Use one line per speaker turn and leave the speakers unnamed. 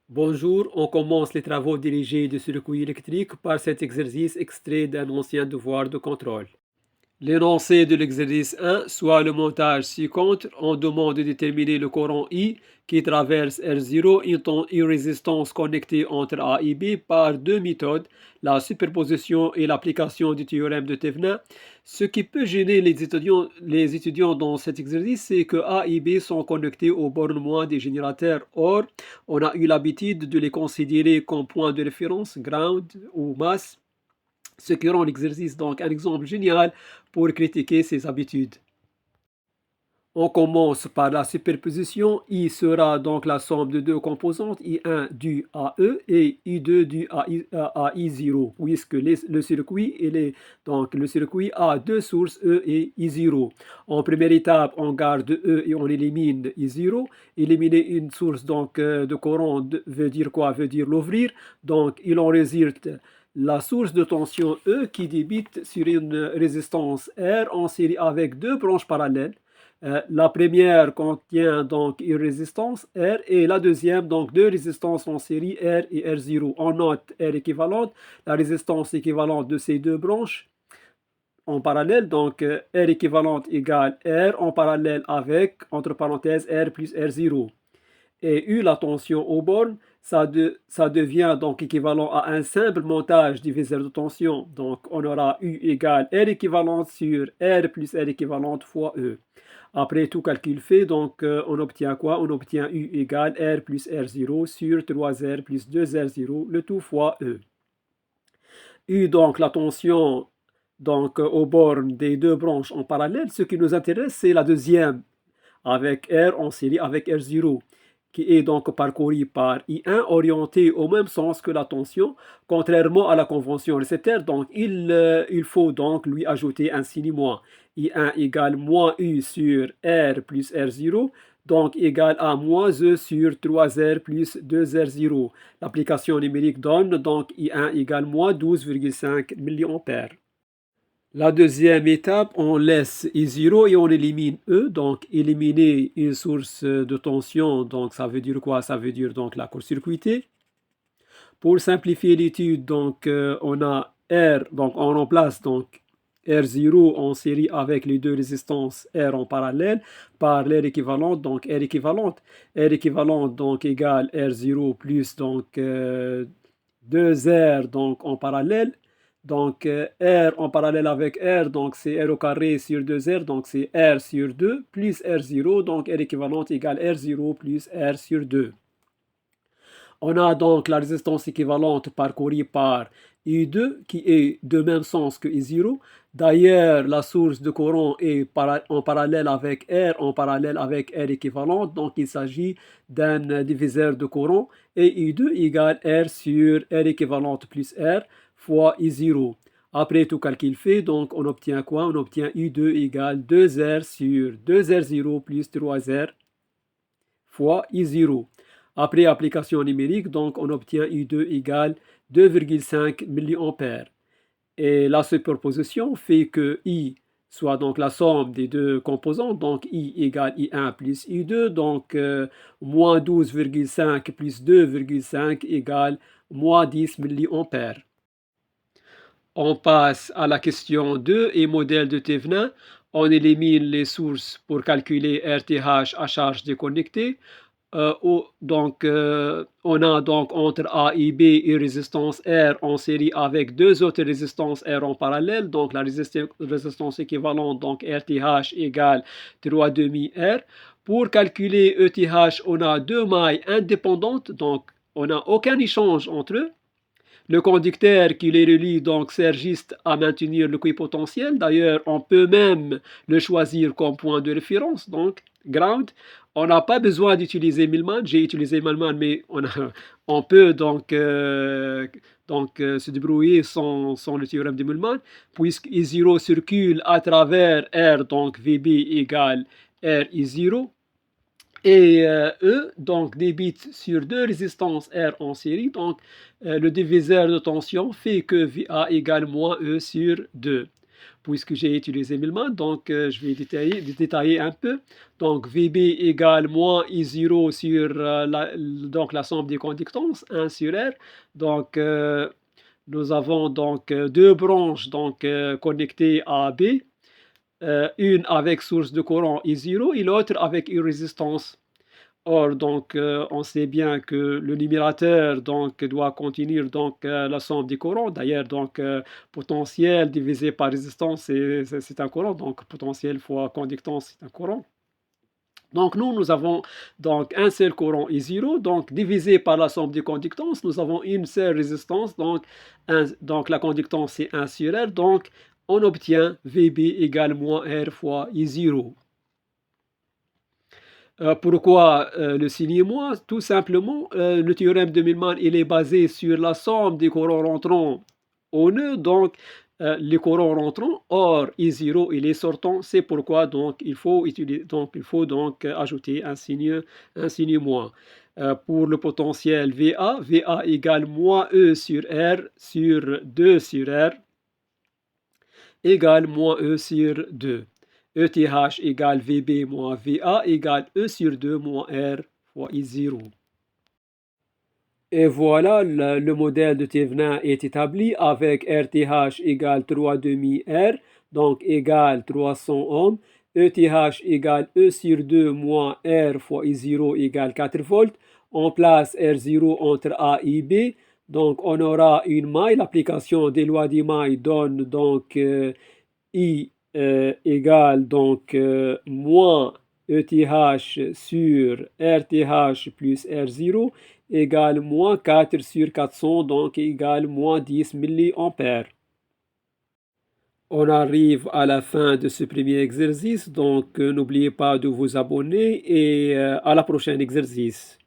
Bonjour, on commence les travaux dirigés de circuit électrique par cet exercice extrait d'un ancien devoir de contrôle. L'énoncé de l'exercice 1, soit le montage ci-contre, on demande de déterminer le courant I qui traverse R0 étant une résistance connectée entre A et B par deux méthodes, la superposition et l'application du théorème de Thévenin. Ce qui peut gêner les étudiants dans cet exercice, c'est que A et B sont connectés aux bornes moins des générateurs. Or, on a eu l'habitude de les considérer comme point de référence, ground ou masse, ce qui rend l'exercice donc un exemple génial pour critiquer ses habitudes. On commence par la superposition. I sera donc la somme de deux composantes, I1 due à E et I2 due à I0, puisque le circuit, donc le circuit a deux sources, E et I0. En première étape, on garde E et on élimine I0. Éliminer une source donc de courant veut dire quoi? Veut dire l'ouvrir. Donc il en résulte la source de tension E qui débite sur une résistance R en série avec deux branches parallèles. La première contient donc une résistance R et la deuxième donc deux résistances en série R et R0. On note R équivalente, la résistance équivalente de ces deux branches en parallèle, donc R équivalente égale R en parallèle avec, entre parenthèses, R plus R0. Et U, la tension aux bornes, ça devient donc équivalent à un simple montage diviseur de tension. Donc on aura U égale R équivalente sur R plus R équivalente fois E. Après tout calcul fait, donc on obtient quoi? On obtient U égale R plus R0 sur 3R plus 2R0, le tout fois E. U, donc la tension donc, aux bornes des deux branches en parallèle. Ce qui nous intéresse, c'est la deuxième avec R en série avec R0, qui est donc parcouru par I1 orienté au même sens que la tension, contrairement à la convention récétaire. Donc il faut donc lui ajouter un signe moins. I1 égale moins U sur R plus R0, donc égal à moins E sur 3R plus 2R0. L'application numérique donne donc I1 égale moins 12,5 mA. La deuxième étape, on laisse I0 et on élimine E. Donc, éliminer une source de tension, donc ça veut dire quoi? Ça veut dire donc la court-circuitée. Pour simplifier l'étude, donc on a R, donc on remplace donc R0 en série avec les deux résistances R en parallèle par R équivalente, donc R équivalente. R équivalente donc égale R0 plus donc 2R donc en parallèle. Donc R en parallèle avec R, donc c'est R au carré sur 2R, donc c'est R sur 2 plus R0, donc R équivalente égale R0 plus R sur 2. On a donc la résistance équivalente parcourue par I2 qui est de même sens que I0. D'ailleurs, la source de courant est en parallèle avec R, en parallèle avec R équivalente. Donc, il s'agit d'un diviseur de courant. Et I2 égale R sur R équivalente plus R fois I0. Après tout calcul fait, donc on obtient quoi? On obtient I2 égale 2R sur 2R0 plus 3R fois I0. Après application numérique, donc on obtient I2 égale 2,5 mA. Et la superposition fait que I soit donc la somme des deux composantes, donc I égale I1 plus I2, donc moins 12,5 plus 2,5 égale moins 10 mA. On passe à la question 2 et modèle de Thévenin. On élimine les sources pour calculer RTH à charge déconnectée. On a donc entre A et B une résistance R en série avec deux autres résistances R en parallèle. Donc la résistance équivalente, donc RTH égale 3,5 R. Pour calculer ETH, on a deux mailles indépendantes, donc on n'a aucun échange entre eux. Le conducteur qui les relie donc sert juste à maintenir le potentiel. D'ailleurs, on peut même le choisir comme point de référence, donc ground. On n'a pas besoin d'utiliser Millman. J'ai utilisé Millman, mais on peut donc se débrouiller sans le théorème de Millman, puisque I0 circule à travers R, donc VB égale R I0. Et E, donc débite sur deux résistances R en série, donc le diviseur de tension fait que VA égale moins E sur 2. puisque j'ai utilisé Millman, donc je vais détailler un peu. Donc VB égale moins I0 sur donc la somme des conductances, 1 sur R. Donc nous avons donc deux branches donc, connectées à B, une avec source de courant I0 et l'autre avec une résistance. Or, donc, on sait bien que le numérateur donc, doit contenir donc, la somme des courants. D'ailleurs, donc, potentiel divisé par résistance, c'est un courant. Donc, potentiel fois conductance, c'est un courant. Donc, nous avons donc un seul courant I0. Donc, divisé par la somme des conductances, nous avons une seule résistance. Donc la conductance, c'est 1 sur R. Donc, on obtient VB égale moins R fois I0. Pourquoi le signe moins? Tout simplement, le théorème de Millman il est basé sur la somme des courants rentrants au nœud, donc les courants rentrants, or I0 il est sortant, c'est pourquoi donc il faut ajouter un signe moins. Pour le potentiel VA égale moins E sur R sur 2 sur R égale moins E sur 2. ETH égale VB moins VA égale E sur 2 moins R fois I0. Et voilà, le modèle de Thévenin est établi avec RTH égale 3 demi R, donc égale 300 ohms. ETH égale E sur 2 moins R fois I0 égale 4 volts. On place R0 entre A et B. Donc on aura une maille. L'application des lois des mailles donne donc I égale donc moins ETH sur RTH plus R0 égale moins 4 sur 400, donc égale moins 10 milliampères. On arrive à la fin de ce premier exercice, donc n'oubliez pas de vous abonner et à la prochaine exercice.